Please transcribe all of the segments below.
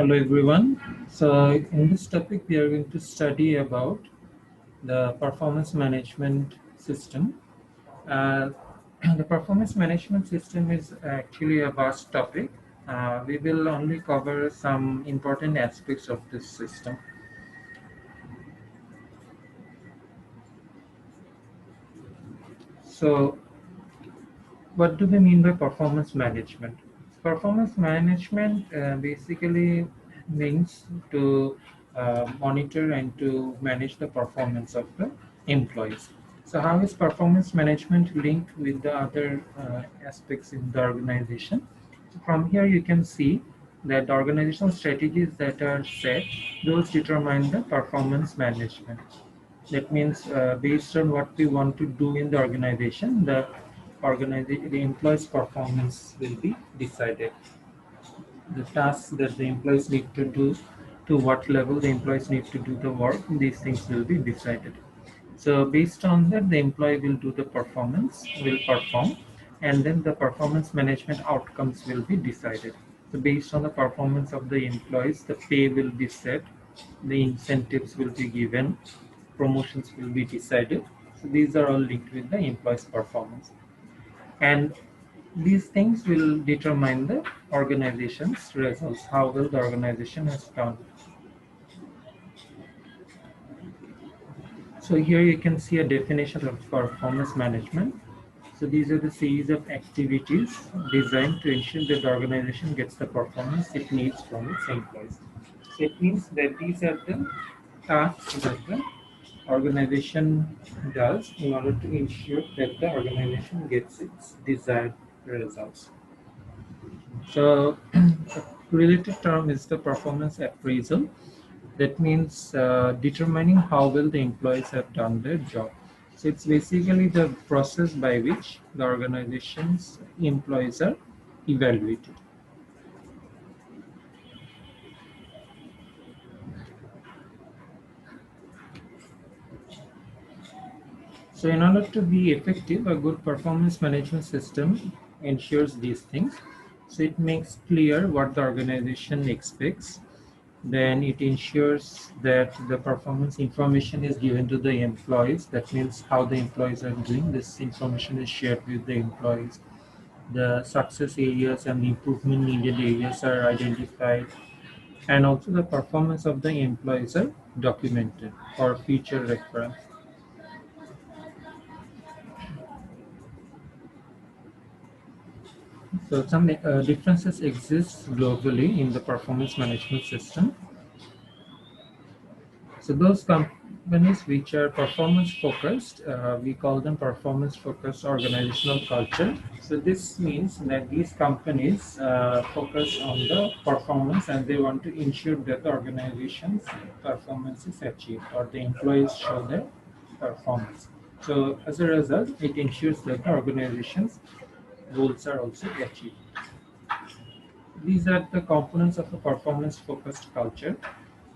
Hello everyone. So in this topic we are going to study about the performance management system. Uh, the performance management system is actually a vast topic. We will only cover some important aspects of this system. So what do we mean by performance management? Performance management basically means to monitor and to manage the performance of the employees. So, how is performance management linked with the other aspects in the organization? From here, you can see that the organizational strategies that are set, those determine the performance management. That means based on what we want to do in the organization, the employee's performance will be decided. The tasks that the employees need to do, to what level the employees need to do the work, these things will be decided. So based on that, the employee will do the performance, will perform, and then the performance management outcomes will be decided. So based on the performance of the employees, the pay will be set, the incentives will be given, promotions will be decided. So these are all linked with the employee's performance. And these things will determine the organization's results, how well the organization has done. So here you can see a definition of performance management. So these are the series of activities designed to ensure that the organization gets the performance it needs from its employees. So it means that these are the tasks that the organization does in order to ensure that the organization gets its desired results. So a related term is the performance appraisal. That means determining how well the employees have done their job. So it's basically the process by which the organization's employees are evaluated. So in order to be effective, a good performance management system ensures these things. So it makes clear what the organization expects. Then it ensures that the performance information is given to the employees. That means how the employees are doing. This information is shared with the employees. The success areas and improvement needed areas are identified. And also the performance of the employees are documented for future reference. So some differences exist globally in the performance management system. So those companies which are performance focused, we call them performance focused organizational culture. So this means that these companies focus on the performance and they want to ensure that the organization's performance is achieved or the employees show their performance. So as a result, it ensures that the organization's goals are also achieved. These are the components of a performance-focused culture.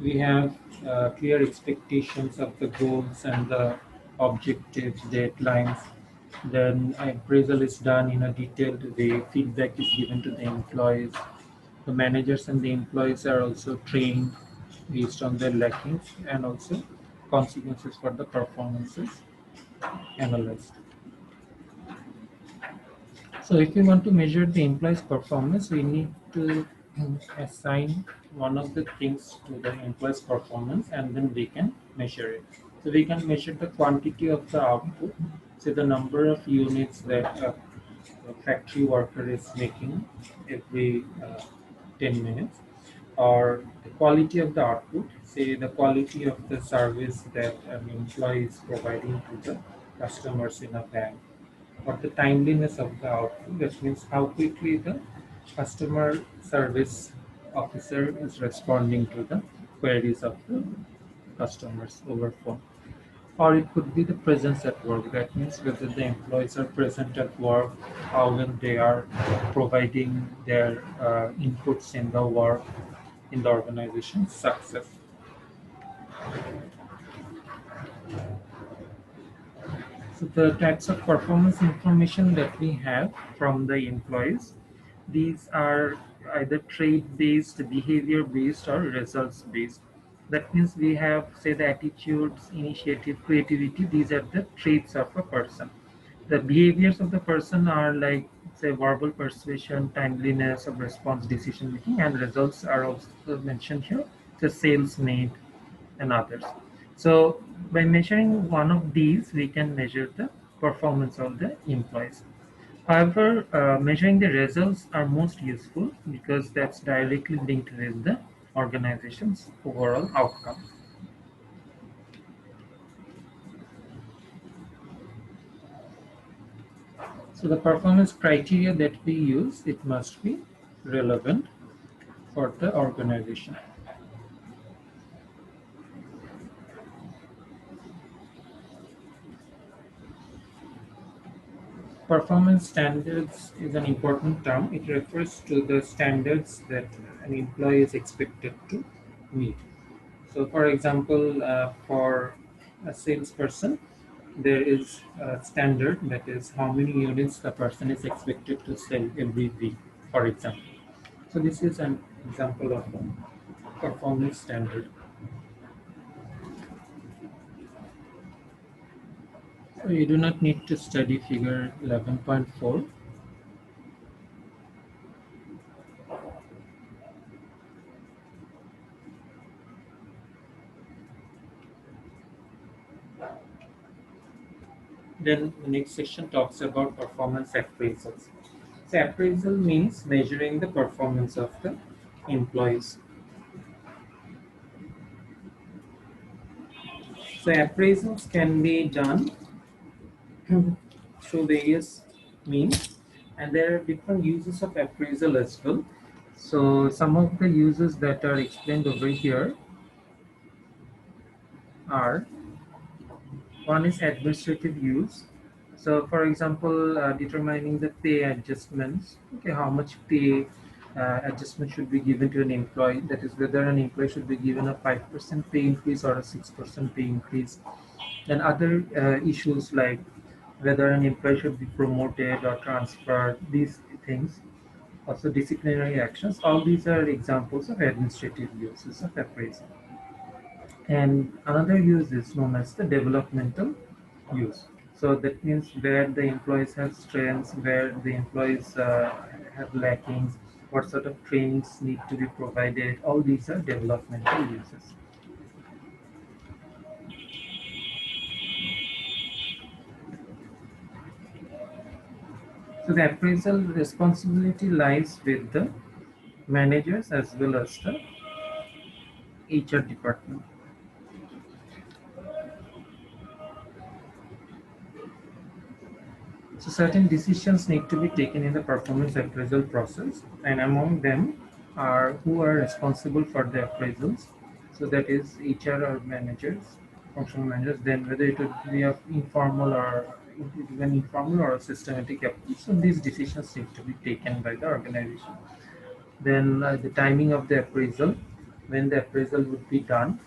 We have clear expectations of the goals and the objectives, deadlines. Then appraisal is done in a detailed way. Feedback is given to the employees. The managers and the employees are also trained based on their lackings and also consequences for the performances analyzed. So if we want to measure the employee's performance, we need to assign one of the things to the employee's performance and then we can measure it. So we can measure the quantity of the output, say the number of units that a factory worker is making every 10 minutes, or the quality of the output, say the quality of the service that an employee is providing to the customers in a bank, or the timeliness of the output. That means how quickly the customer service officer is responding to the queries of the customers over phone. Or it could be the presence at work. That means whether the employees are present at work, how well they are providing their inputs in the work, in the organization's success. So the types of performance information that we have from the employees, these are either trait based, behavior based, or results based. That means we have, say, the attitudes, initiative, creativity. These are the traits of a person. The behaviors of the person are like, say, verbal persuasion, timeliness of response, decision making, and results are also mentioned here, the sales made and others. So by measuring one of these, we can measure the performance of the employees. However, measuring the results are most useful because that's directly linked with the organization's overall outcome. So the performance criteria that we use, it must be relevant for the organization. Performance standards is an important term. It refers to the standards that an employee is expected to meet. So, for example, for a salesperson, there is a standard, that is how many units the person is expected to sell every week, for example. So, this is an example of a performance standard. So, you do not need to study figure 11.4. Then the next section talks about performance appraisals. So appraisal means measuring the performance of the employees. So appraisals can be done through various means, and there are different uses of appraisal as well. So some of the uses that are explained over here are: one is administrative use. So, for example, determining the pay adjustments, okay, how much pay adjustment should be given to an employee. That is, whether an employee should be given a 5% pay increase or a 6% pay increase. Then other issues like whether an employee should be promoted or transferred, these things. Also, disciplinary actions. All these are examples of administrative uses of appraisal. And another use is known as the developmental use. So that means where the employees have strengths, where the employees have lackings, what sort of trainings need to be provided. All these are developmental uses. So the appraisal responsibility lies with the managers as well as the HR department. So certain decisions need to be taken in the performance appraisal process, and among them are who are responsible for the appraisals. So that is HR or managers, functional managers. Then whether it would be of informal or even informal or a systematic approach. So these decisions need to be taken by the organization. Then the timing of the appraisal, when the appraisal would be done,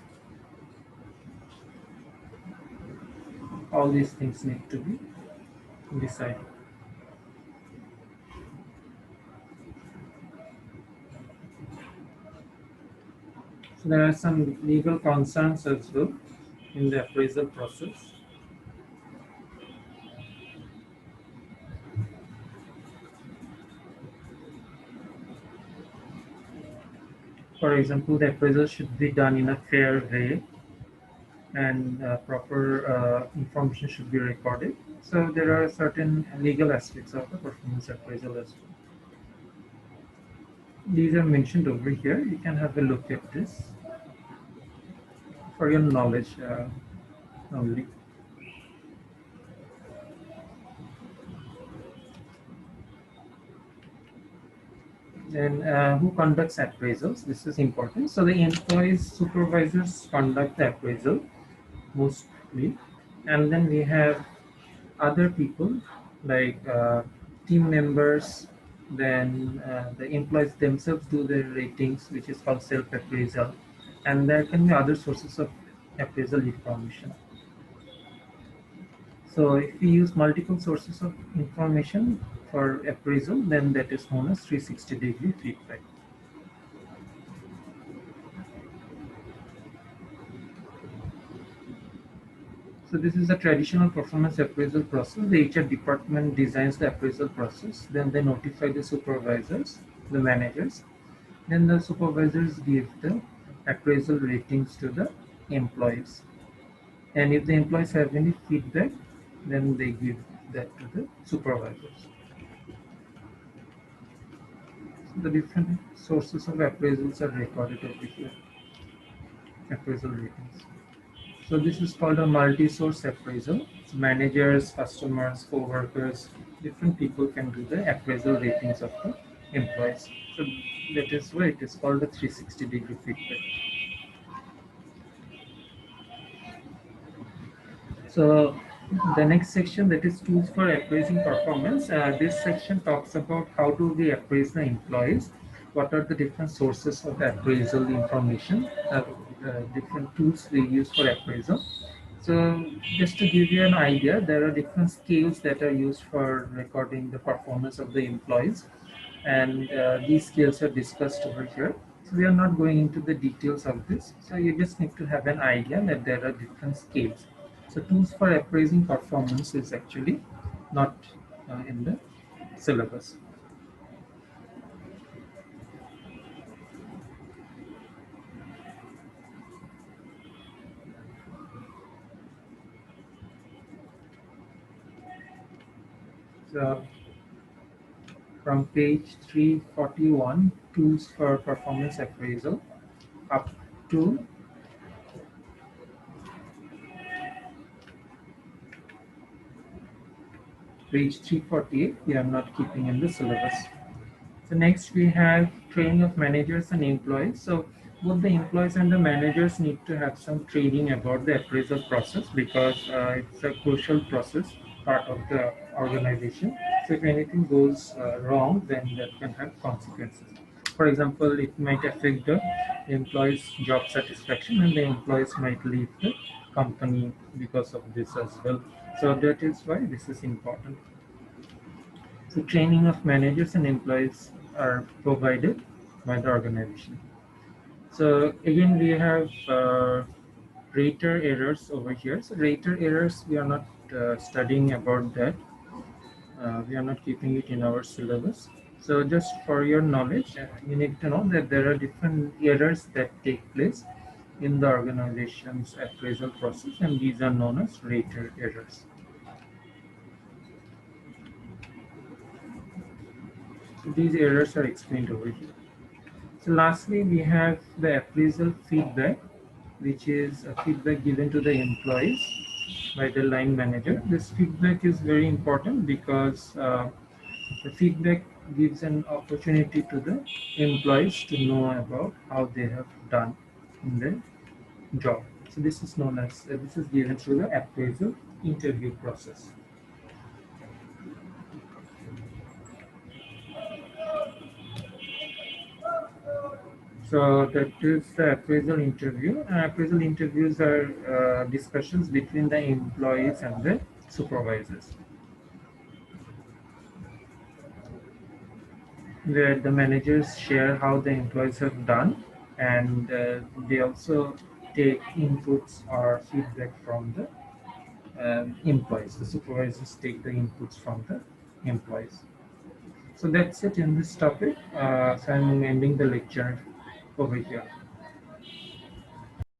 all these things need to be decided. So there are some legal concerns as well in the appraisal process. For example, the appraisal should be done in a fair way, and proper information should be recorded. So there are certain legal aspects of the performance appraisal as well. These are mentioned over here. You can have a look at this for your knowledge only. Then who conducts appraisals? This is important. So the employees, supervisors conduct the appraisal mostly, and then we have other people like team members. Then the employees themselves do their ratings, which is called self appraisal, and there can be other sources of appraisal information. So if we use multiple sources of information for appraisal, then that is known as 360-degree feedback. So this is a traditional performance appraisal process. The HR department designs the appraisal process. Then they notify the supervisors, the managers. Then the supervisors give the appraisal ratings to the employees. And if the employees have any feedback, then they give that to the supervisors. So the different sources of appraisals are recorded over here. Appraisal ratings. So this is called a multi-source appraisal. So managers, customers, co-workers, different people can do the appraisal ratings of the employees. So that is why it is called a 360-degree feedback. So the next section, that is tools for appraising performance. This section talks about how do we appraise the employees, what are the different sources of appraisal information, different tools we use for appraisal. So just to give you an idea, there are different scales that are used for recording the performance of the employees, and these scales are discussed over here. So we are not going into the details of this. So you just need to have an idea that there are different scales. So tools for appraising performance is actually not in the syllabus. So from page 341, tools for performance appraisal, up to page 348, we are not keeping in the syllabus. So next we have training of managers and employees. So both the employees and the managers need to have some training about the appraisal process, because it's a crucial process, part of the organization. So if anything goes wrong, then that can have consequences. For example, it might affect the employees' job satisfaction, and the employees might leave the company because of this as well. So that is why this is important. So training of managers and employees are provided by the organization. So again, we have rater errors over here. So rater errors, we are not studying about that. We are not keeping it in our syllabus. So just for your knowledge, you need to know that there are different errors that take place in the organization's appraisal process, and these are known as rater errors. So these errors are explained over here. So lastly, we have the appraisal feedback, which is a feedback given to the employees by the line manager. This feedback is very important because the feedback gives an opportunity to the employees to know about how they have done in their job. So this is known as, this is given through the appraisal interview process. So that is the appraisal interview. Appraisal interviews are discussions between the employees and the supervisors, where the managers share how the employees have done, and they also take inputs or feedback from the employees. The supervisors take the inputs from the employees. So that's it in this topic. So I'm ending the lecture over here.